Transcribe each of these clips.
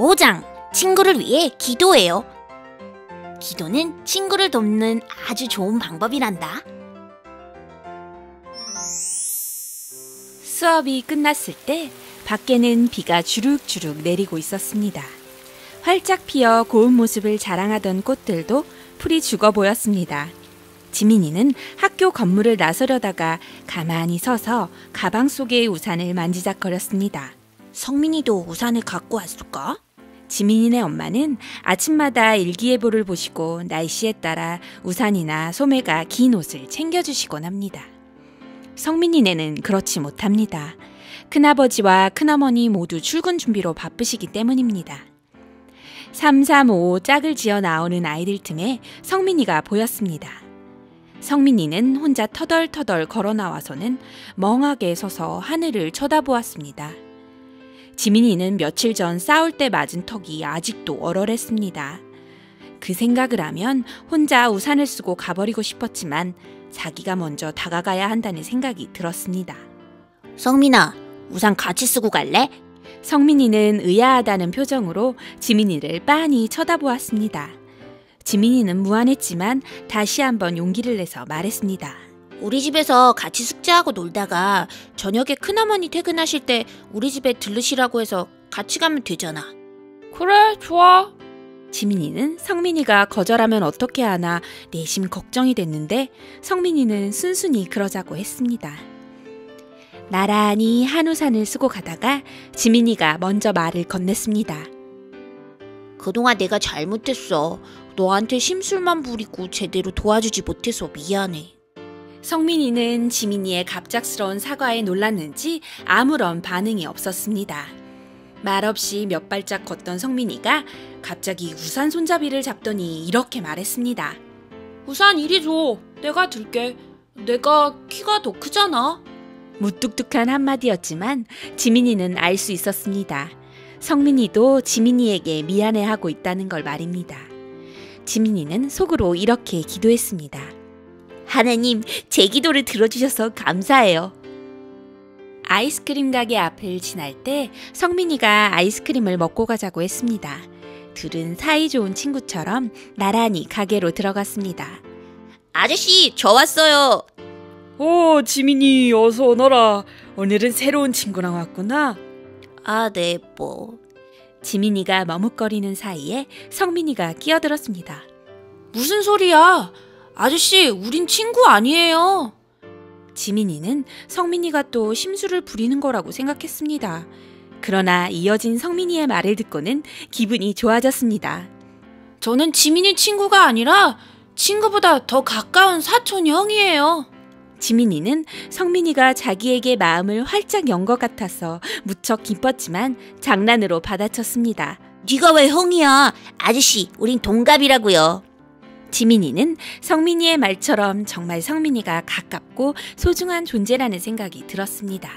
5장 친구를 위해 기도해요. 기도는 친구를 돕는 아주 좋은 방법이란다. 수업이 끝났을 때 밖에는 비가 주룩주룩 내리고 있었습니다. 활짝 피어 고운 모습을 자랑하던 꽃들도 풀이 죽어 보였습니다. 지민이는 학교 건물을 나서려다가 가만히 서서 가방 속의 우산을 만지작거렸습니다. 성민이도 우산을 갖고 왔을까? 지민이네 엄마는 아침마다 일기예보를 보시고 날씨에 따라 우산이나 소매가 긴 옷을 챙겨주시곤 합니다. 성민이네는 그렇지 못합니다. 큰아버지와 큰어머니 모두 출근 준비로 바쁘시기 때문입니다. 335 짝을 지어 나오는 아이들 틈에 성민이가 보였습니다. 성민이는 혼자 터덜터덜 걸어 나와서는 멍하게 서서 하늘을 쳐다보았습니다. 지민이는 며칠 전 싸울 때 맞은 턱이 아직도 얼얼했습니다. 그 생각을 하면 혼자 우산을 쓰고 가버리고 싶었지만 자기가 먼저 다가가야 한다는 생각이 들었습니다. 성민아, 우산 같이 쓰고 갈래? 성민이는 의아하다는 표정으로 지민이를 빤히 쳐다보았습니다. 지민이는 무안했지만 다시 한번 용기를 내서 말했습니다. 우리 집에서 같이 숙제하고 놀다가 저녁에 큰어머니 퇴근하실 때 우리 집에 들르시라고 해서 같이 가면 되잖아. 그래, 좋아. 지민이는 성민이가 거절하면 어떻게 하나 내심 걱정이 됐는데 성민이는 순순히 그러자고 했습니다. 나란히 한 우산을 쓰고 가다가 지민이가 먼저 말을 건넸습니다. 그동안 내가 잘못했어. 너한테 심술만 부리고 제대로 도와주지 못해서 미안해. 성민이는 지민이의 갑작스러운 사과에 놀랐는지 아무런 반응이 없었습니다. 말없이 몇 발짝 걷던 성민이가 갑자기 우산 손잡이를 잡더니 이렇게 말했습니다. 우산 이리 줘. 내가 들게. 내가 키가 더 크잖아. 무뚝뚝한 한마디였지만 지민이는 알 수 있었습니다. 성민이도 지민이에게 미안해하고 있다는 걸 말입니다. 지민이는 속으로 이렇게 기도했습니다. 하나님, 제 기도를 들어주셔서 감사해요. 아이스크림 가게 앞을 지날 때 성민이가 아이스크림을 먹고 가자고 했습니다. 둘은 사이좋은 친구처럼 나란히 가게로 들어갔습니다. 아저씨, 저 왔어요. 지민이 어서 오너라. 오늘은 새로운 친구랑 왔구나. 아, 네, 뭐. 지민이가 머뭇거리는 사이에 성민이가 끼어들었습니다. 무슨 소리야? 아저씨, 우린 친구 아니에요. 지민이는 성민이가 또 심술을 부리는 거라고 생각했습니다. 그러나 이어진 성민이의 말을 듣고는 기분이 좋아졌습니다. 저는 지민이 친구가 아니라 친구보다 더 가까운 사촌 형이에요. 지민이는 성민이가 자기에게 마음을 활짝 연 것 같아서 무척 기뻤지만 장난으로 받아쳤습니다. 네가 왜 형이야? 아저씨, 우린 동갑이라고요. 지민이는 성민이의 말처럼 정말 성민이가 가깝고 소중한 존재라는 생각이 들었습니다.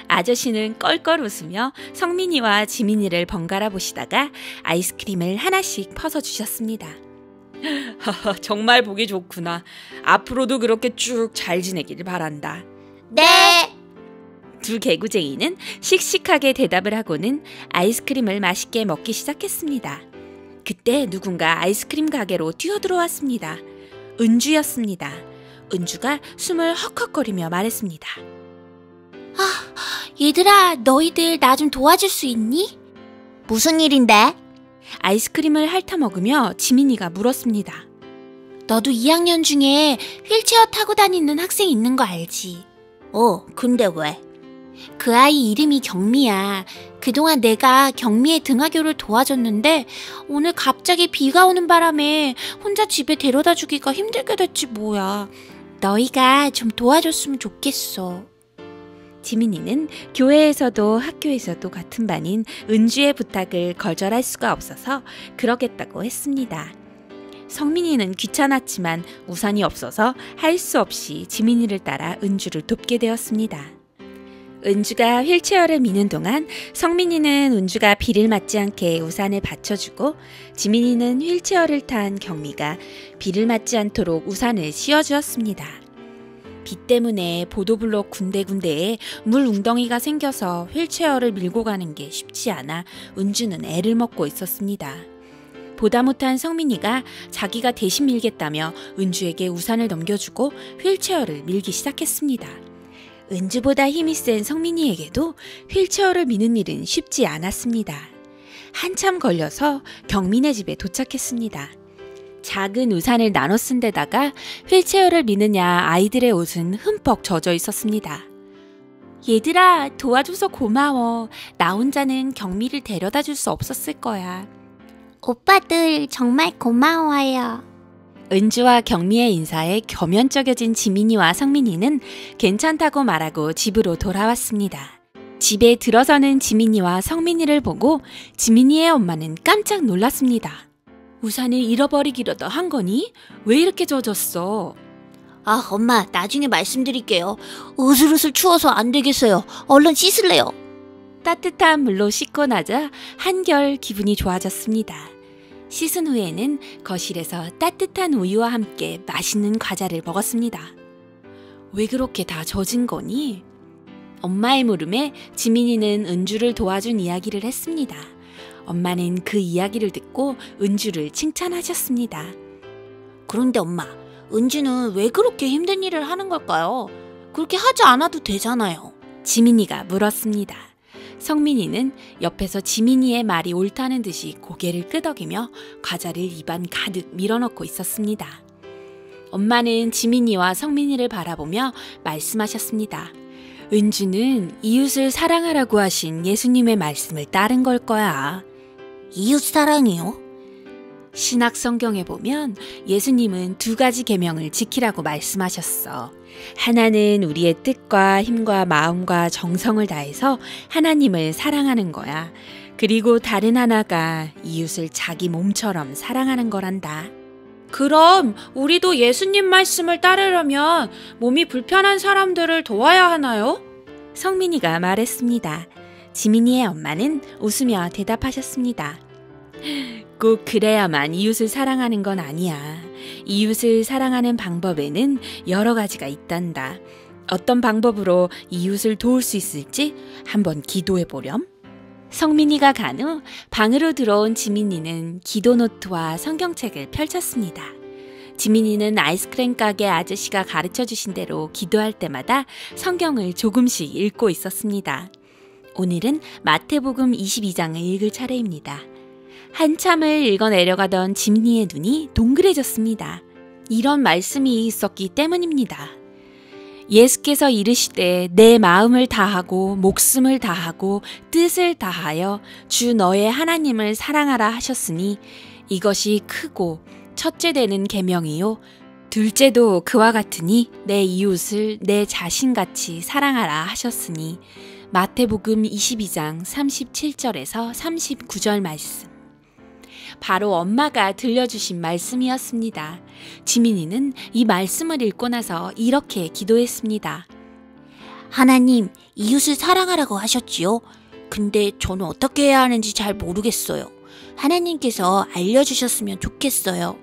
아저씨는 껄껄 웃으며 성민이와 지민이를 번갈아 보시다가 아이스크림을 하나씩 퍼서 주셨습니다. 정말 보기 좋구나. 앞으로도 그렇게 쭉 잘 지내길 바란다. 네. 두 개구쟁이는 씩씩하게 대답을 하고는 아이스크림을 맛있게 먹기 시작했습니다. 그때 누군가 아이스크림 가게로 뛰어들어왔습니다. 은주였습니다. 은주가 숨을 헉헉거리며 말했습니다. 얘들아, 너희들 나 좀 도와줄 수 있니? 무슨 일인데? 아이스크림을 핥아먹으며 지민이가 물었습니다. 너도 2학년 중에 휠체어 타고 다니는 학생 있는 거 알지? 근데 왜? 그 아이 이름이 경미야. 그동안 내가 경미의 등하교를 도와줬는데 오늘 갑자기 비가 오는 바람에 혼자 집에 데려다 주기가 힘들게 됐지 뭐야. 너희가 좀 도와줬으면 좋겠어. 지민이는 교회에서도 학교에서도 같은 반인 은주의 부탁을 거절할 수가 없어서 그러겠다고 했습니다. 성민이는 귀찮았지만 우산이 없어서 할 수 없이 지민이를 따라 은주를 돕게 되었습니다. 은주가 휠체어를 미는 동안 성민이는 은주가 비를 맞지 않게 우산을 받쳐주고 지민이는 휠체어를 탄 경미가 비를 맞지 않도록 우산을 씌워주었습니다. 비 때문에 보도블록 군데군데에 물 웅덩이가 생겨서 휠체어를 밀고 가는 게 쉽지 않아 은주는 애를 먹고 있었습니다. 보다 못한 성민이가 자기가 대신 밀겠다며 은주에게 우산을 넘겨주고 휠체어를 밀기 시작했습니다. 은주보다 힘이 센 성민이에게도 휠체어를 미는 일은 쉽지 않았습니다. 한참 걸려서 경민의 집에 도착했습니다. 작은 우산을 나눠 쓴 데다가 휠체어를 미느냐 아이들의 옷은 흠뻑 젖어 있었습니다. 얘들아, 도와줘서 고마워. 나 혼자는 경미를 데려다 줄 수 없었을 거야. 오빠들 정말 고마워요. 은주와 경미의 인사에 겸연쩍여진 지민이와 성민이는 괜찮다고 말하고 집으로 돌아왔습니다. 집에 들어서는 지민이와 성민이를 보고 지민이의 엄마는 깜짝 놀랐습니다. 우산을 잃어버리기라도 한 거니? 왜 이렇게 젖었어? 아, 엄마, 나중에 말씀드릴게요. 으슬으슬 추워서 안 되겠어요. 얼른 씻을래요. 따뜻한 물로 씻고 나자 한결 기분이 좋아졌습니다. 씻은 후에는 거실에서 따뜻한 우유와 함께 맛있는 과자를 먹었습니다. 왜 그렇게 다 젖은 거니? 엄마의 물음에 지민이는 은주를 도와준 이야기를 했습니다. 엄마는 그 이야기를 듣고 은주를 칭찬하셨습니다. 그런데 엄마, 은주는 왜 그렇게 힘든 일을 하는 걸까요? 그렇게 하지 않아도 되잖아요. 지민이가 물었습니다. 성민이는 옆에서 지민이의 말이 옳다는 듯이 고개를 끄덕이며 과자를 입안 가득 밀어넣고 있었습니다. 엄마는 지민이와 성민이를 바라보며 말씀하셨습니다. 은주는 이웃을 사랑하라고 하신 예수님의 말씀을 따른 걸 거야. 이웃 사랑이요? 신약 성경에 보면 예수님은 2가지 계명을 지키라고 말씀하셨어. 하나는 우리의 뜻과 힘과 마음과 정성을 다해서 하나님을 사랑하는 거야. 그리고 다른 하나가 이웃을 자기 몸처럼 사랑하는 거란다. 그럼 우리도 예수님 말씀을 따르려면 몸이 불편한 사람들을 도와야 하나요? 성민이가 말했습니다. 지민이의 엄마는 웃으며 대답하셨습니다. 꼭 그래야만 이웃을 사랑하는 건 아니야. 이웃을 사랑하는 방법에는 여러 가지가 있단다. 어떤 방법으로 이웃을 도울 수 있을지 한번 기도해 보렴. 성민이가 간 후 방으로 들어온 지민이는 기도 노트와 성경책을 펼쳤습니다. 지민이는 아이스크림 가게 아저씨가 가르쳐 주신 대로 기도할 때마다 성경을 조금씩 읽고 있었습니다. 오늘은 마태복음 22장을 읽을 차례입니다. 한참을 읽어 내려가던 지민이의 눈이 동그래졌습니다. 이런 말씀이 있었기 때문입니다. 예수께서 이르시되 내 마음을 다하고 목숨을 다하고 뜻을 다하여 주 너의 하나님을 사랑하라 하셨으니 이것이 크고 첫째 되는 계명이요 둘째도 그와 같으니 내 이웃을 내 자신같이 사랑하라 하셨으니 마태복음 22장 37절에서 39절 말씀. 바로 엄마가 들려주신 말씀이었습니다. 지민이는 이 말씀을 읽고 나서 이렇게 기도했습니다. 하나님, 이웃을 사랑하라고 하셨지요? 근데 저는 어떻게 해야 하는지 잘 모르겠어요. 하나님께서 알려주셨으면 좋겠어요.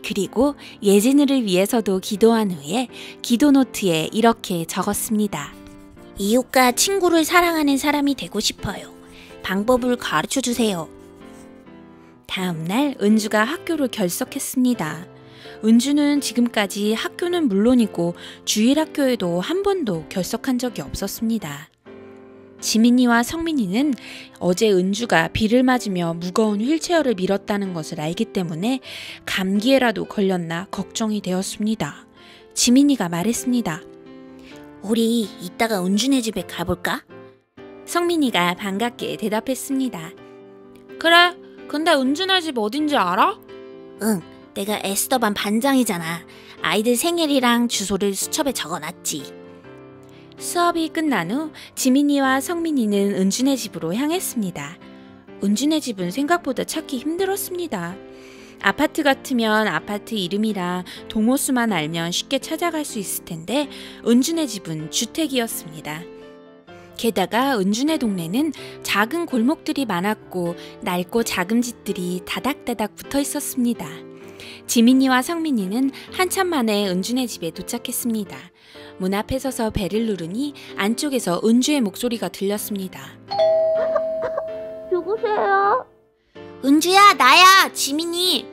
그리고 예진이를 위해서도 기도한 후에 기도 노트에 이렇게 적었습니다. 이웃과 친구를 사랑하는 사람이 되고 싶어요. 방법을 가르쳐 주세요. 다음날 은주가 학교를 결석했습니다. 은주는 지금까지 학교는 물론이고 주일학교에도 한 번도 결석한 적이 없었습니다. 지민이와 성민이는 어제 은주가 비를 맞으며 무거운 휠체어를 밀었다는 것을 알기 때문에 감기에라도 걸렸나 걱정이 되었습니다. 지민이가 말했습니다. 우리 이따가 은주네 집에 가볼까? 성민이가 반갑게 대답했습니다. 그래, 근데 은주네 집 어딘지 알아? 응, 내가 에스더반 반장이잖아. 아이들 생일이랑 주소를 수첩에 적어놨지. 수업이 끝난 후 지민이와 성민이는 은주네 집으로 향했습니다. 은주네 집은 생각보다 찾기 힘들었습니다. 아파트 같으면 아파트 이름이랑 동호수만 알면 쉽게 찾아갈 수 있을 텐데 은주네 집은 주택이었습니다. 게다가 은주네 동네는 작은 골목들이 많았고 낡고 작은 집들이 다닥다닥 붙어 있었습니다. 지민이와 성민이는 한참 만에 은주네 집에 도착했습니다. 문 앞에 서서 벨을 누르니 안쪽에서 은주의 목소리가 들렸습니다. 누구세요? 은주야, 나야, 지민이.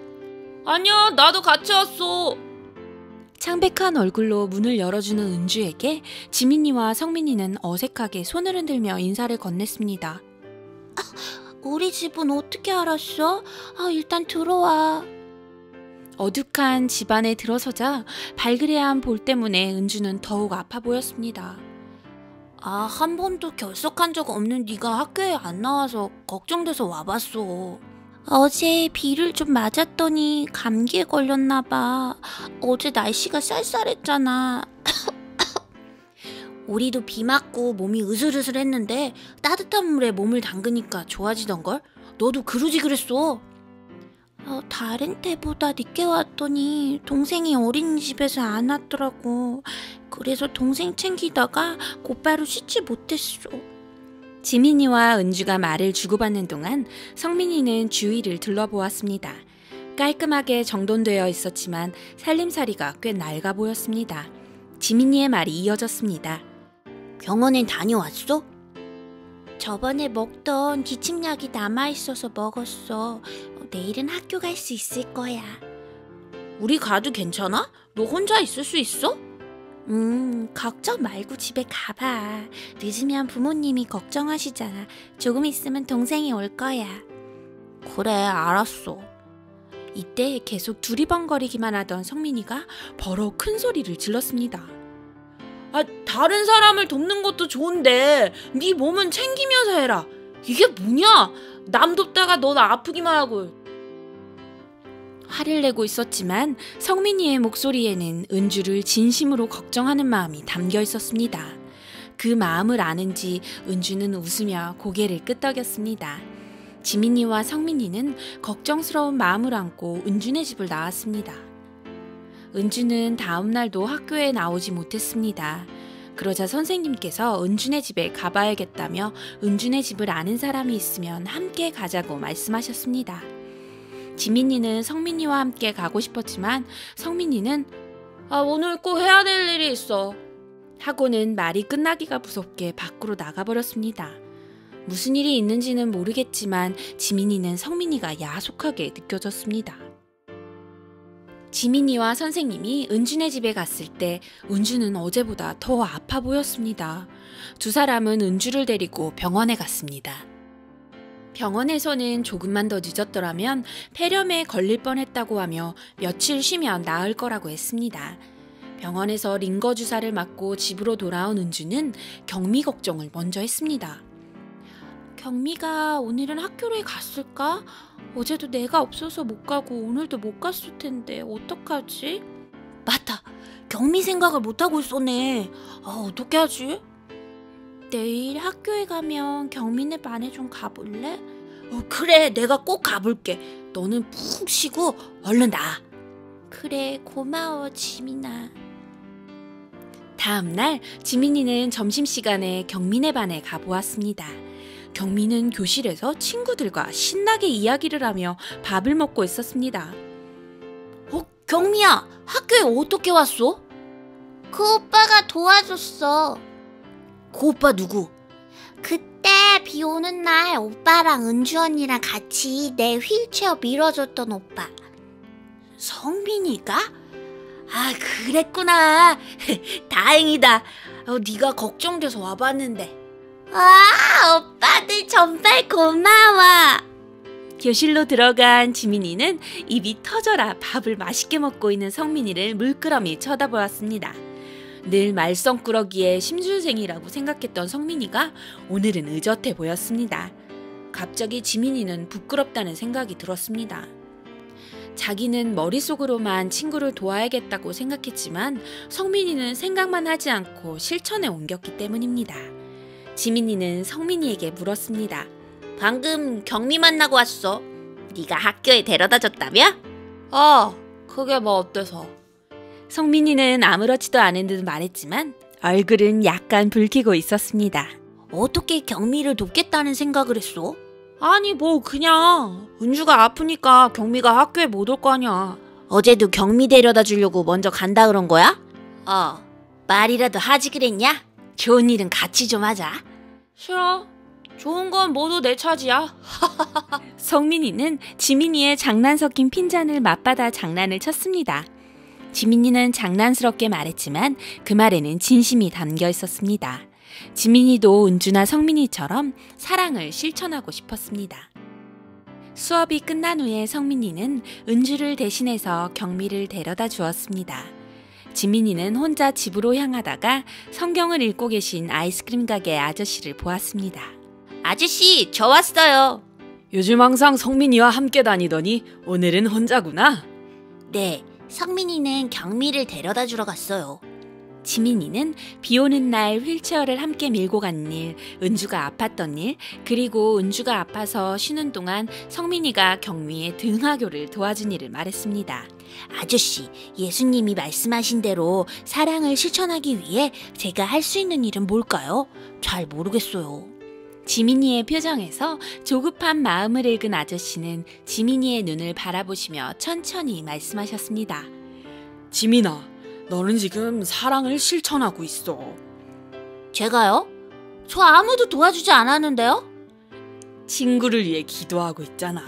아니야, 나도 같이 왔어. 창백한 얼굴로 문을 열어주는 은주에게 지민이와 성민이는 어색하게 손을 흔들며 인사를 건넸습니다. 우리 집은 어떻게 알았어? 일단 들어와. 어둑한 집 안에 들어서자 발그레한 볼 때문에 은주는 더욱 아파 보였습니다. 한 번도 결석한 적 없는 네가 학교에 안 나와서 걱정돼서 와봤어. 어제 비를 좀 맞았더니 감기에 걸렸나 봐. 어제 날씨가 쌀쌀했잖아. 우리도 비 맞고 몸이 으슬으슬했는데 따뜻한 물에 몸을 담그니까 좋아지던걸? 너도 그러지 그랬어. 다른 때보다 늦게 왔더니 동생이 어린이집에서 안 왔더라고. 그래서 동생 챙기다가 곧바로 씻지 못했어. 지민이와 은주가 말을 주고받는 동안 성민이는 주위를 둘러보았습니다. 깔끔하게 정돈되어 있었지만 살림살이가 꽤 낡아 보였습니다. 지민이의 말이 이어졌습니다. 병원엔 다녀왔어? 저번에 먹던 기침약이 남아있어서 먹었어. 내일은 학교 갈 수 있을 거야. 우리 가도 괜찮아? 너 혼자 있을 수 있어? 걱정 말고 집에 가봐. 늦으면 부모님이 걱정하시잖아. 조금 있으면 동생이 올 거야. 그래, 알았어. 이때 계속 두리번거리기만 하던 성민이가 버럭 큰 소리를 질렀습니다. 다른 사람을 돕는 것도 좋은데 네 몸은 챙기면서 해라. 이게 뭐냐? 남 돕다가 넌 아프기만 하고. 화를 내고 있었지만 성민이의 목소리에는 은주를 진심으로 걱정하는 마음이 담겨 있었습니다. 그 마음을 아는지 은주는 웃으며 고개를 끄덕였습니다. 지민이와 성민이는 걱정스러운 마음을 안고 은주네 집을 나왔습니다. 은주는 다음 날도 학교에 나오지 못했습니다. 그러자 선생님께서 은주네 집에 가봐야겠다며 은주네 집을 아는 사람이 있으면 함께 가자고 말씀하셨습니다. 지민이는 성민이와 함께 가고 싶었지만 성민이는 오늘 꼭 해야 될 일이 있어 하고는 말이 끝나기가 무섭게 밖으로 나가버렸습니다. 무슨 일이 있는지는 모르겠지만 지민이는 성민이가 야속하게 느껴졌습니다. 지민이와 선생님이 은주네 집에 갔을 때 은주는 어제보다 더 아파 보였습니다. 두 사람은 은주를 데리고 병원에 갔습니다. 병원에서는 조금만 더 늦었더라면 폐렴에 걸릴 뻔했다고 하며 며칠 쉬면 나을 거라고 했습니다. 병원에서 링거 주사를 맞고 집으로 돌아온 은주는 경미 걱정을 먼저 했습니다. 경미가 오늘은 학교에 갔을까? 어제도 내가 없어서 못 가고 오늘도 못 갔을 텐데 어떡하지? 맞다! 경미 생각을 못하고 있었네. 어떻게 하지? 내일 학교에 가면 경미네 반에 좀 가볼래? 그래, 내가 꼭 가볼게. 너는 푹 쉬고 얼른 나. 그래, 고마워 지민아. 다음 날 지민이는 점심시간에 경미네 반에 가보았습니다. 경미는 교실에서 친구들과 신나게 이야기를 하며 밥을 먹고 있었습니다. 경미야, 학교에 어떻게 왔어? 그 오빠가 도와줬어. 그 오빠 누구? 그때 비 오는 날 오빠랑 은주 언니랑 같이 내 휠체어 밀어줬던 오빠. 성민이가? 그랬구나. 다행이다. 네가 걱정돼서 와봤는데. 오빠들 정말 고마워. 교실로 들어간 지민이는 입이 터져라 밥을 맛있게 먹고 있는 성민이를 물끄러미 쳐다보았습니다. 늘 말썽꾸러기의 심술쟁이라고 생각했던 성민이가 오늘은 의젓해 보였습니다. 갑자기 지민이는 부끄럽다는 생각이 들었습니다. 자기는 머릿속으로만 친구를 도와야겠다고 생각했지만 성민이는 생각만 하지 않고 실천에 옮겼기 때문입니다. 지민이는 성민이에게 물었습니다. 방금 경미 만나고 왔어. 네가 학교에 데려다 줬다며? 그게 뭐 어때서? 성민이는 아무렇지도 않은 듯 말했지만 얼굴은 약간 붉히고 있었습니다. 어떻게 경미를 돕겠다는 생각을 했어? 아니 그냥 은주가 아프니까 경미가 학교에 못 올 거 아니야. 어제도 경미 데려다 주려고 먼저 간다 그런 거야? 말이라도 하지 그랬냐? 좋은 일은 같이 좀 하자. 싫어. 좋은 건 모두 내 차지야. 성민이는 지민이의 장난 섞인 핀잔을 맞받아 장난을 쳤습니다. 지민이는 장난스럽게 말했지만 그 말에는 진심이 담겨 있었습니다. 지민이도 은주나 성민이처럼 사랑을 실천하고 싶었습니다. 수업이 끝난 후에 성민이는 은주를 대신해서 경미를 데려다 주었습니다. 지민이는 혼자 집으로 향하다가 성경을 읽고 계신 아이스크림 가게 아저씨를 보았습니다. 아저씨, 저 왔어요. 요즘 항상 성민이와 함께 다니더니 오늘은 혼자구나. 네, 성민이는 경미를 데려다 주러 갔어요. 지민이는 비 오는 날 휠체어를 함께 밀고 간 일, 은주가 아팠던 일, 그리고 은주가 아파서 쉬는 동안 성민이가 경미의 등하교를 도와준 일을 말했습니다. 아저씨, 예수님이 말씀하신 대로 사랑을 실천하기 위해 제가 할 수 있는 일은 뭘까요? 잘 모르겠어요. 지민이의 표정에서 조급한 마음을 읽은 아저씨는 지민이의 눈을 바라보시며 천천히 말씀하셨습니다. 지민아, 너는 지금 사랑을 실천하고 있어. 제가요? 저 아무도 도와주지 않았는데요? 친구를 위해 기도하고 있잖아.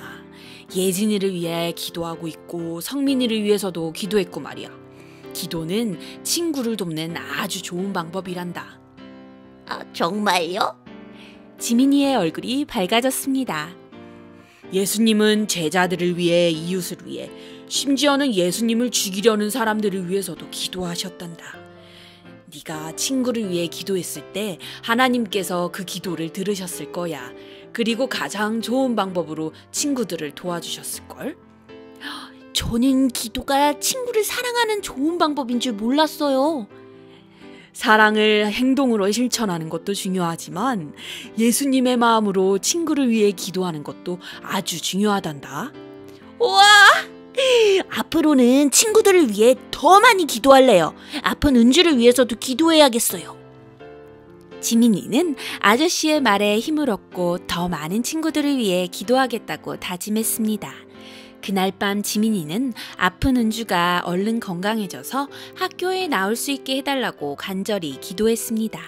예진이를 위해 기도하고 있고 성민이를 위해서도 기도했고 말이야. 기도는 친구를 돕는 아주 좋은 방법이란다. 아, 정말요? 지민이의 얼굴이 밝아졌습니다. 예수님은 제자들을 위해, 이웃을 위해, 심지어는 예수님을 죽이려는 사람들을 위해서도 기도하셨단다. 네가 친구를 위해 기도했을 때 하나님께서 그 기도를 들으셨을 거야. 그리고 가장 좋은 방법으로 친구들을 도와주셨을걸? 저는 기도가 친구를 사랑하는 좋은 방법인 줄 몰랐어요. 사랑을 행동으로 실천하는 것도 중요하지만 예수님의 마음으로 친구를 위해 기도하는 것도 아주 중요하단다. 우와! 앞으로는 친구들을 위해 더 많이 기도할래요. 아픈 은주를 위해서도 기도해야겠어요. 지민이는 아저씨의 말에 힘을 얻고 더 많은 친구들을 위해 기도하겠다고 다짐했습니다. 그날 밤 지민이는 아픈 은주가 얼른 건강해져서 학교에 나올 수 있게 해달라고 간절히 기도했습니다.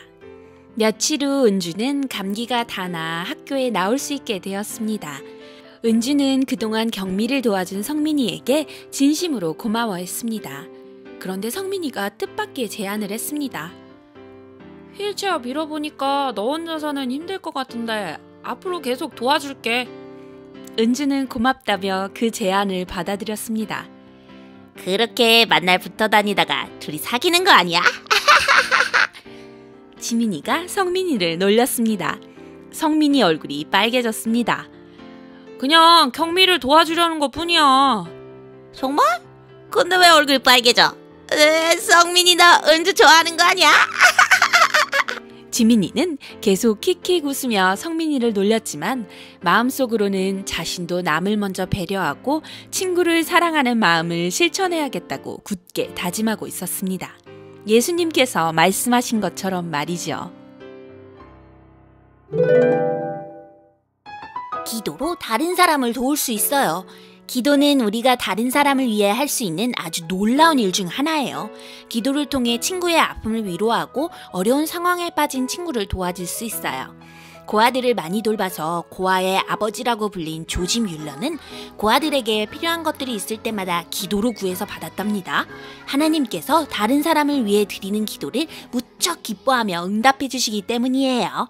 며칠 후 은주는 감기가 다 나 학교에 나올 수 있게 되었습니다. 은주는 그동안 경미를 도와준 성민이에게 진심으로 고마워했습니다. 그런데 성민이가 뜻밖의 제안을 했습니다. 휠체어 밀어보니까 너 혼자서는 힘들 것 같은데 앞으로 계속 도와줄게. 은주는 고맙다며 그 제안을 받아들였습니다. 그렇게 만날 붙어 다니다가 둘이 사귀는 거 아니야? 지민이가 성민이를 놀렸습니다. 성민이 얼굴이 빨개졌습니다. 그냥 경미를 도와주려는 것 뿐이야. 정말? 근데 왜 얼굴이 빨개져? 성민이 너 은주 좋아하는 거 아니야? 지민이는 계속 킥킥 웃으며 성민이를 놀렸지만 마음속으로는 자신도 남을 먼저 배려하고 친구를 사랑하는 마음을 실천해야겠다고 굳게 다짐하고 있었습니다. 예수님께서 말씀하신 것처럼 말이죠. 기도로 다른 사람을 도울 수 있어요. 기도는 우리가 다른 사람을 위해 할 수 있는 아주 놀라운 일 중 하나예요. 기도를 통해 친구의 아픔을 위로하고 어려운 상황에 빠진 친구를 도와줄 수 있어요. 고아들을 많이 돌봐서 고아의 아버지라고 불린 조지 뮬러는 고아들에게 필요한 것들이 있을 때마다 기도로 구해서 받았답니다. 하나님께서 다른 사람을 위해 드리는 기도를 무척 기뻐하며 응답해 주시기 때문이에요.